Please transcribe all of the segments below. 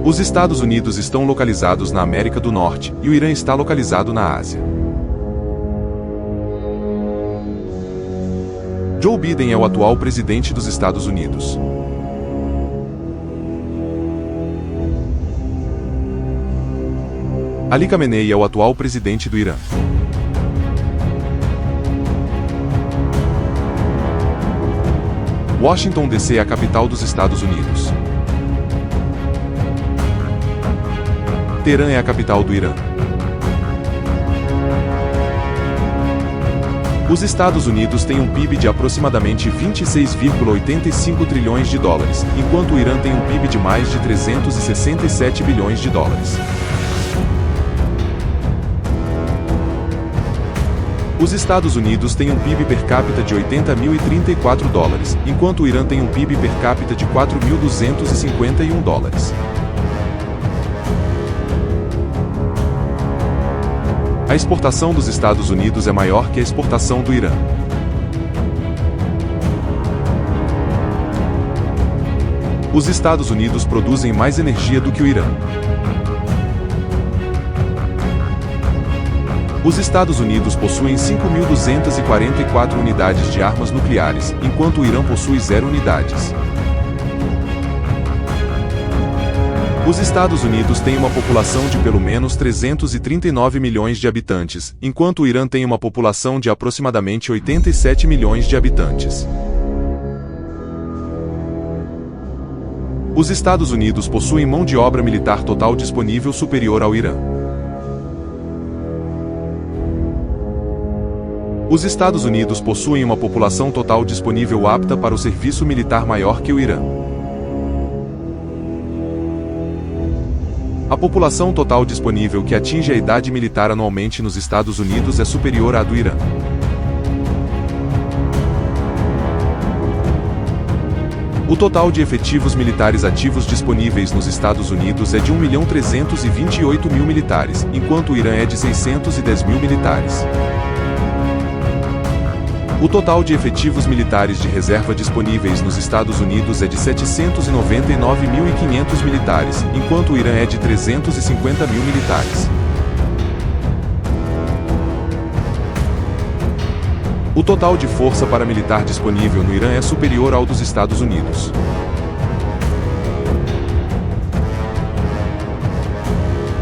Os Estados Unidos estão localizados na América do Norte e o Irã está localizado na Ásia. Joe Biden é o atual presidente dos Estados Unidos. Ali Khamenei é o atual presidente do Irã. Washington, D.C. é a capital dos Estados Unidos. Teherã é a capital do Irã. Os Estados Unidos têm um PIB de aproximadamente 26,85 trilhões de dólares, enquanto o Irã tem um PIB de mais de 367 bilhões de dólares. Os Estados Unidos têm um PIB per capita de 80.034 dólares, enquanto o Irã tem um PIB per capita de 4.251 dólares. A exportação dos Estados Unidos é maior que a exportação do Irã. Os Estados Unidos produzem mais energia do que o Irã. Os Estados Unidos possuem 5.244 unidades de armas nucleares, enquanto o Irã possui 0 unidades. Os Estados Unidos têm uma população de pelo menos 339 milhões de habitantes, enquanto o Irã tem uma população de aproximadamente 87 milhões de habitantes. Os Estados Unidos possuem mão de obra militar total disponível superior ao Irã. Os Estados Unidos possuem uma população total disponível apta para o serviço militar maior que o Irã. A população total disponível que atinge a idade militar anualmente nos Estados Unidos é superior à do Irã. O total de efetivos militares ativos disponíveis nos Estados Unidos é de 1.328.000 militares, enquanto o Irã é de 610.000 militares. O total de efetivos militares de reserva disponíveis nos Estados Unidos é de 799.500 militares, enquanto o Irã é de 350.000 militares. O total de força paramilitar disponível no Irã é superior ao dos Estados Unidos.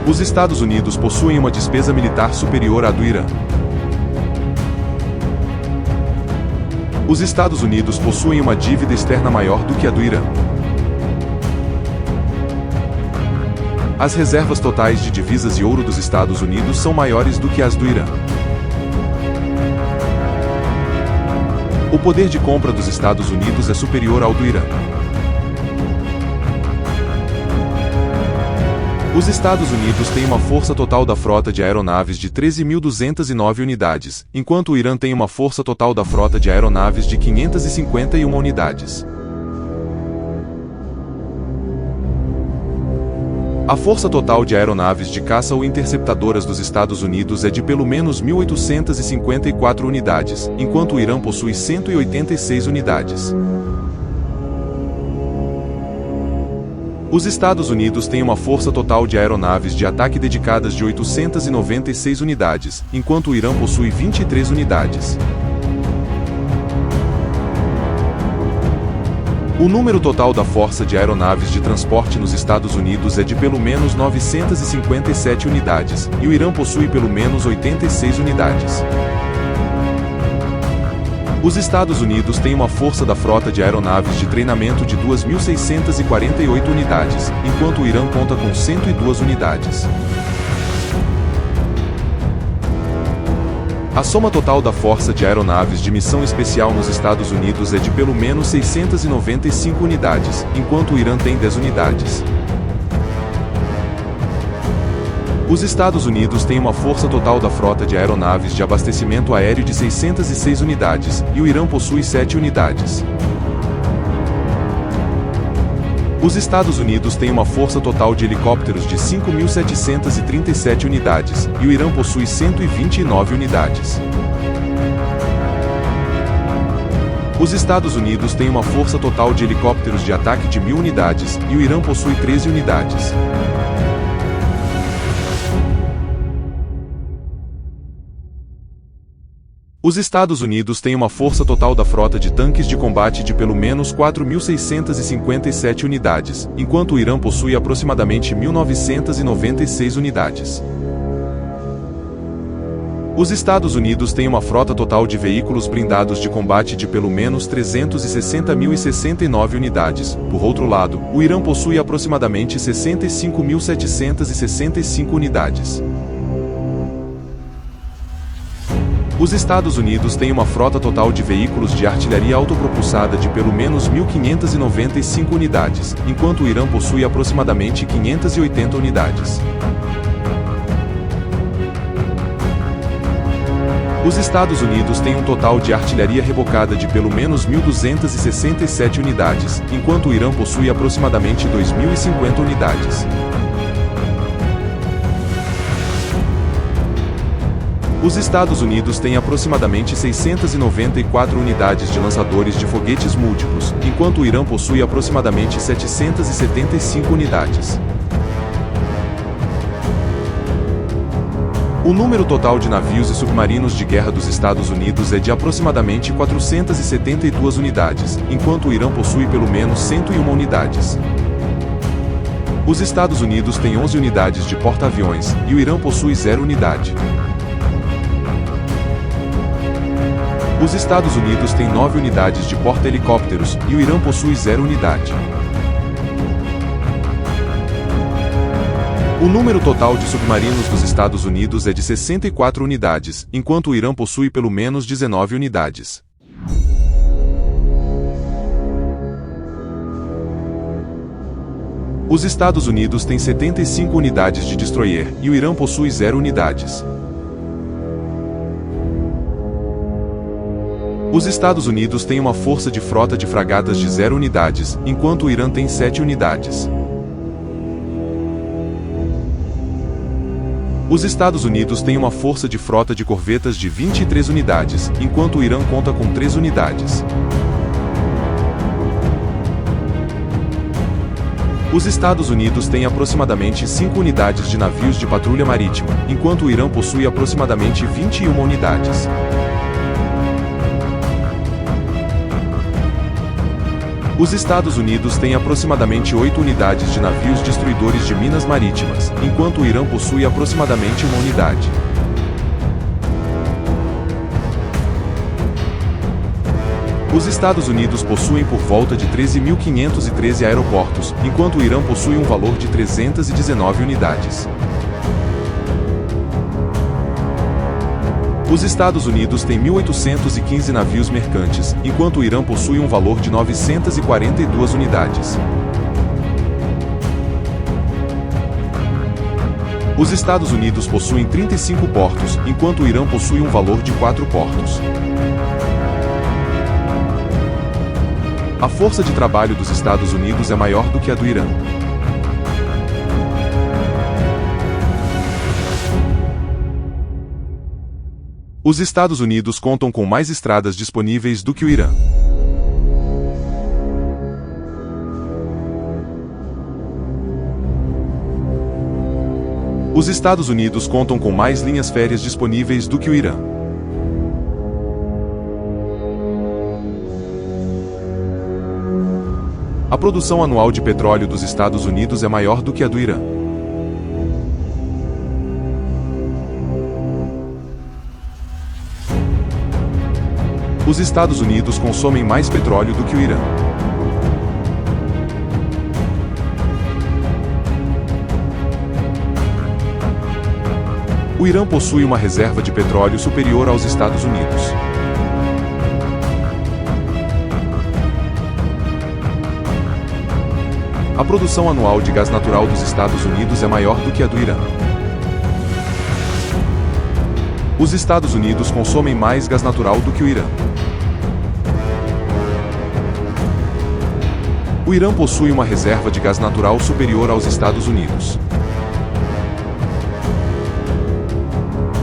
Os Estados Unidos possuem uma despesa militar superior à do Irã. Os Estados Unidos possuem uma dívida externa maior do que a do Irã. As reservas totais de divisas e ouro dos Estados Unidos são maiores do que as do Irã. O poder de compra dos Estados Unidos é superior ao do Irã. Os Estados Unidos têm uma força total da frota de aeronaves de 13.209 unidades, enquanto o Irã tem uma força total da frota de aeronaves de 551 unidades. A força total de aeronaves de caça ou interceptadoras dos Estados Unidos é de pelo menos 1.854 unidades, enquanto o Irã possui 186 unidades. Os Estados Unidos têm uma força total de aeronaves de ataque dedicadas de 896 unidades, enquanto o Irã possui 23 unidades. O número total da força de aeronaves de transporte nos Estados Unidos é de pelo menos 957 unidades, e o Irã possui pelo menos 86 unidades. Os Estados Unidos têm uma força da frota de aeronaves de treinamento de 2.648 unidades, enquanto o Irã conta com 102 unidades. A soma total da força de aeronaves de missão especial nos Estados Unidos é de pelo menos 695 unidades, enquanto o Irã tem 10 unidades. Os Estados Unidos têm uma força total da frota de aeronaves de abastecimento aéreo de 606 unidades, e o Irã possui 7 unidades. Os Estados Unidos têm uma força total de helicópteros de 5.737 unidades, e o Irã possui 129 unidades. Os Estados Unidos têm uma força total de helicópteros de ataque de 1.000 unidades, e o Irã possui 13 unidades. Os Estados Unidos têm uma força total da frota de tanques de combate de pelo menos 4.657 unidades, enquanto o Irã possui aproximadamente 1.996 unidades. Os Estados Unidos têm uma frota total de veículos blindados de combate de pelo menos 360.069 unidades. Por outro lado, o Irã possui aproximadamente 65.765 unidades. Os Estados Unidos têm uma frota total de veículos de artilharia autopropulsada de pelo menos 1.595 unidades, enquanto o Irã possui aproximadamente 580 unidades. Os Estados Unidos têm um total de artilharia rebocada de pelo menos 1.267 unidades, enquanto o Irã possui aproximadamente 2.050 unidades. Os Estados Unidos têm aproximadamente 694 unidades de lançadores de foguetes múltiplos, enquanto o Irã possui aproximadamente 775 unidades. O número total de navios e submarinos de guerra dos Estados Unidos é de aproximadamente 472 unidades, enquanto o Irã possui pelo menos 101 unidades. Os Estados Unidos têm 11 unidades de porta-aviões, e o Irã possui 0 unidade. Os Estados Unidos têm 9 unidades de porta-helicópteros, e o Irã possui 0 unidade. O número total de submarinos dos Estados Unidos é de 64 unidades, enquanto o Irã possui pelo menos 19 unidades. Os Estados Unidos têm 75 unidades de destroyer, e o Irã possui 0 unidades. Os Estados Unidos têm uma força de frota de fragatas de 0 unidades, enquanto o Irã tem 7 unidades. Os Estados Unidos têm uma força de frota de corvetas de 23 unidades, enquanto o Irã conta com 3 unidades. Os Estados Unidos têm aproximadamente 5 unidades de navios de patrulha marítima, enquanto o Irã possui aproximadamente 21 unidades. Os Estados Unidos têm aproximadamente 8 unidades de navios destruidores de minas marítimas, enquanto o Irã possui aproximadamente 1 unidade. Os Estados Unidos possuem por volta de 13.513 aeroportos, enquanto o Irã possui um valor de 319 unidades. Os Estados Unidos têm 1.815 navios mercantes, enquanto o Irã possui um valor de 942 unidades. Os Estados Unidos possuem 35 portos, enquanto o Irã possui um valor de 4 portos. A força de trabalho dos Estados Unidos é maior do que a do Irã. Os Estados Unidos contam com mais estradas disponíveis do que o Irã. Os Estados Unidos contam com mais linhas férreas disponíveis do que o Irã. A produção anual de petróleo dos Estados Unidos é maior do que a do Irã. Os Estados Unidos consomem mais petróleo do que o Irã. O Irã possui uma reserva de petróleo superior aos Estados Unidos. A produção anual de gás natural dos Estados Unidos é maior do que a do Irã. Os Estados Unidos consomem mais gás natural do que o Irã. O Irã possui uma reserva de gás natural superior aos Estados Unidos.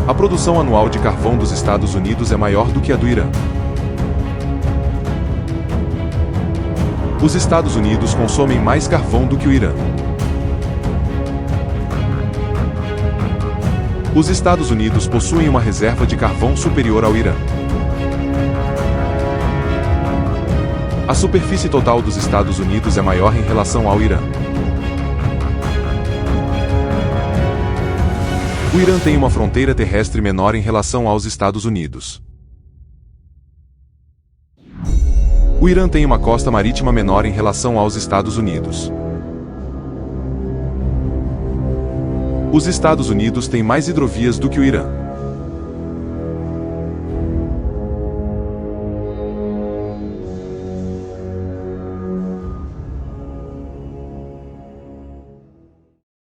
A produção anual de carvão dos Estados Unidos é maior do que a do Irã. Os Estados Unidos consomem mais carvão do que o Irã. Os Estados Unidos possuem uma reserva de carvão superior ao Irã. A superfície total dos Estados Unidos é maior em relação ao Irã. O Irã tem uma fronteira terrestre menor em relação aos Estados Unidos. O Irã tem uma costa marítima menor em relação aos Estados Unidos. Os Estados Unidos têm mais hidrovias do que o Irã.